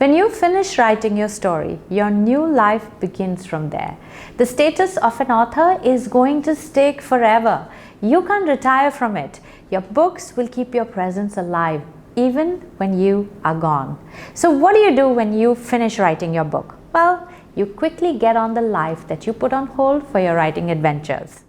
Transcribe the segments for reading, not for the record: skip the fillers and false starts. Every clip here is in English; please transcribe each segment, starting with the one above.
When you finish writing your story, your new life begins from there. The status of an author is going to stick forever. You can't retire from it. Your books will keep your presence alive even when you are gone. So what do you do when you finish writing your book? Well, you quickly get on the life that you put on hold for your writing adventures.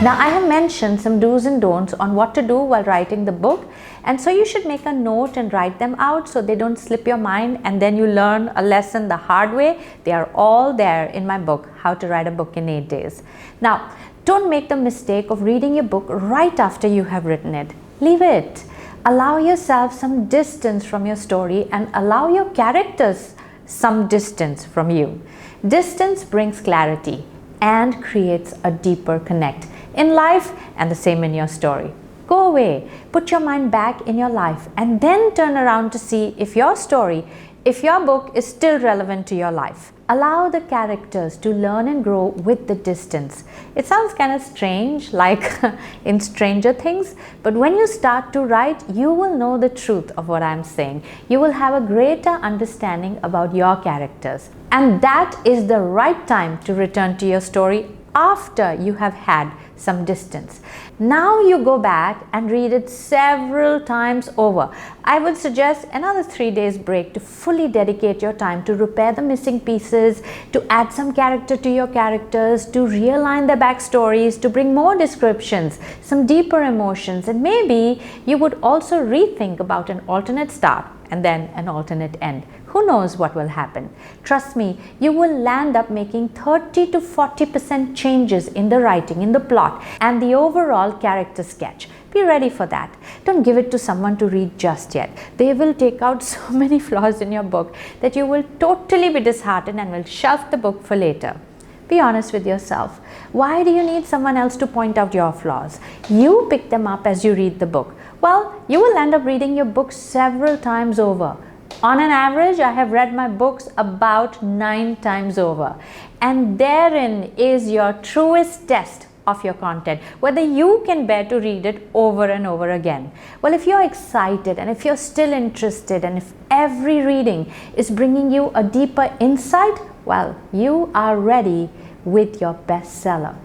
Now, I have mentioned some do's and don'ts on what to do while writing the book, and so you should make a note and write them out so they don't slip your mind and then you learn a lesson the hard way. They are all there in my book, How to Write a Book in 8 Days. Now, don't make the mistake of reading your book right after you have written it. Leave it. Allow yourself some distance from your story and allow your characters some distance from you. Distance brings clarity and creates a deeper connect in life and the same in your story. Go away, put your mind back in your life and then turn around to see if your story, if your book is still relevant to your life. Allow the characters to learn and grow with the distance. It sounds kind of strange, like in Stranger Things, but when you start to write, you will know the truth of what I'm saying. You will have a greater understanding about your characters. And that is the right time to return to your story after you have had some distance. Now you go back and read it several times over. I would suggest another 3 days break to fully dedicate your time to repair the missing pieces, to add some character to your characters, to realign their backstories, to bring more descriptions, some deeper emotions, and maybe you would also rethink about an alternate start and then an alternate end. Who knows what will happen? Trust me, you will land up making 30 to 40% changes in the writing, in the plot, and the overall character sketch. Be ready for that. Don't give it to someone to read just yet. They will take out so many flaws in your book that you will totally be disheartened and will shelf the book for later. Be honest with yourself. Why do you need someone else to point out your flaws? You pick them up as you read the book. Well, you will end up reading your book several times over. On an average, I have read my books about 9 times over. And therein is your truest test of your content, whether you can bear to read it over and over again. Well, if you're excited and if you're still interested and if every reading is bringing you a deeper insight, well, you are ready with your bestseller.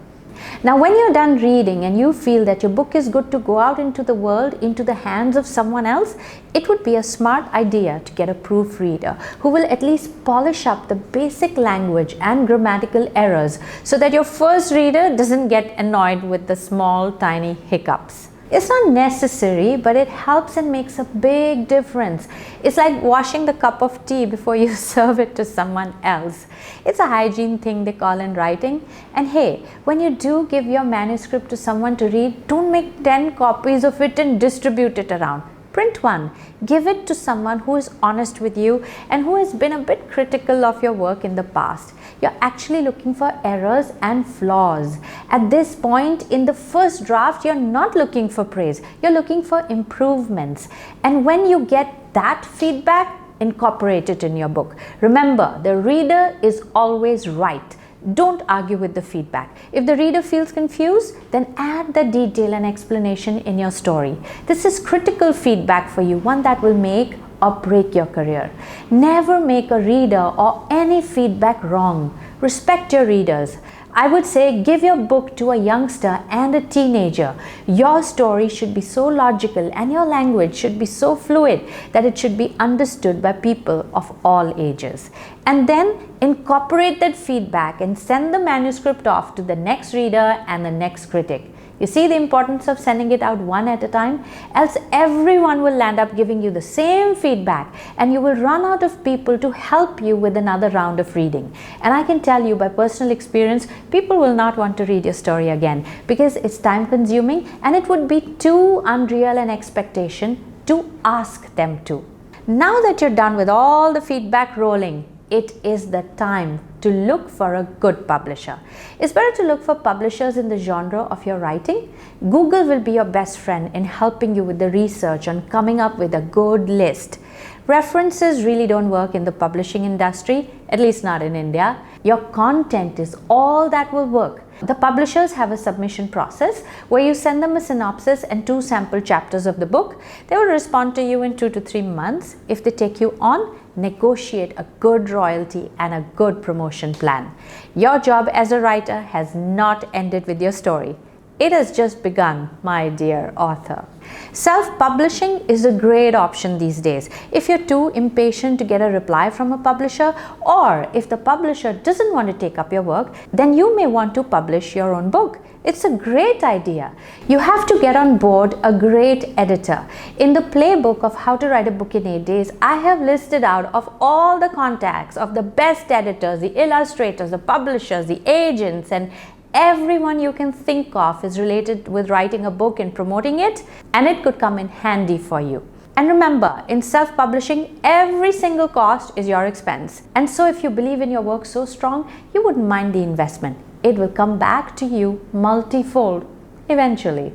Now, when you're done reading and you feel that your book is good to go out into the world, into the hands of someone else, it would be a smart idea to get a proofreader who will at least polish up the basic language and grammatical errors so that your first reader doesn't get annoyed with the small, tiny hiccups. It's not necessary, but it helps and makes a big difference. It's like washing the cup of tea before you serve it to someone else. It's a hygiene thing they call in writing. And hey, when you do give your manuscript to someone to read, don't make 10 copies of it and distribute it around. Print one. Give it to someone who is honest with you and who has been a bit critical of your work in the past. You're actually looking for errors and flaws. At this point in the first draft, you're not looking for praise. You're looking for improvements. And when you get that feedback, incorporate it in your book. Remember, the reader is always right. Don't argue with the feedback. If the reader feels confused, then add the detail and explanation in your story. This is critical feedback for you, one that will make or break your career. Never make a reader or any feedback wrong. Respect your readers. I would say give your book to a youngster and a teenager. Your story should be so logical and your language should be so fluid that it should be understood by people of all ages. And then incorporate that feedback and send the manuscript off to the next reader and the next critic. You see the importance of sending it out one at a time? Else everyone will land up giving you the same feedback and you will run out of people to help you with another round of reading. And I can tell you by personal experience, people will not want to read your story again because it's time consuming and it would be too unreal an expectation to ask them to. Now that you're done with all the feedback rolling, it is the time to look for a good publisher. It's better to look for publishers in the genre of your writing. Google will be your best friend in helping you with the research on coming up with a good list. References really don't work in the publishing industry, at least not in India. Your content is all that will work. The publishers have a submission process where you send them a synopsis and 2 sample chapters of the book. They will respond to you in 2 to 3 months. If they take you on, negotiate a good royalty and a good promotion plan. Your job as a writer has not ended with your story. It has just begun, my dear author. Self-publishing is a great option these days. If you're too impatient to get a reply from a publisher, or if the publisher doesn't want to take up your work, then you may want to publish your own book. It's a great idea. You have to get on board a great editor. In the playbook of how to write a book in 8 days, I have listed out of all the contacts of the best editors, the illustrators, the publishers, the agents, and everyone you can think of is related with writing a book and promoting it, and it could come in handy for you. And remember, in self-publishing, every single cost is your expense. And so if you believe in your work so strong, you wouldn't mind the investment. It will come back to you multifold eventually.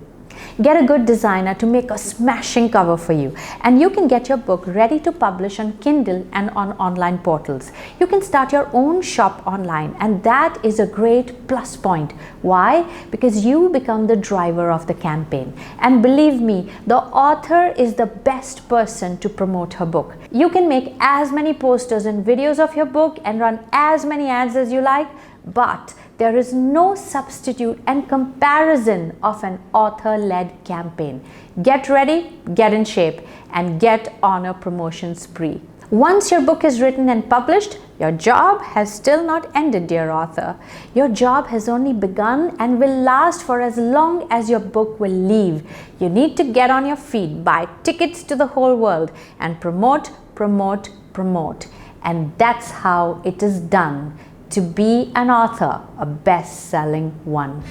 Get a good designer to make a smashing cover for you, and you can get your book ready to publish on Kindle and on online portals. You can start your own shop online, and that is a great plus point. Why? Because you become the driver of the campaign. And believe me, the author is the best person to promote her book. You can make as many posters and videos of your book and run as many ads as you like, but there is no substitute and comparison of an author-led campaign. Get ready, get in shape, and get on a promotion spree. Once your book is written and published, your job has still not ended, dear author. Your job has only begun and will last for as long as your book will live. You need to get on your feet, buy tickets to the whole world, and promote, promote, promote. And that's how it is done to be an author, a best-selling one.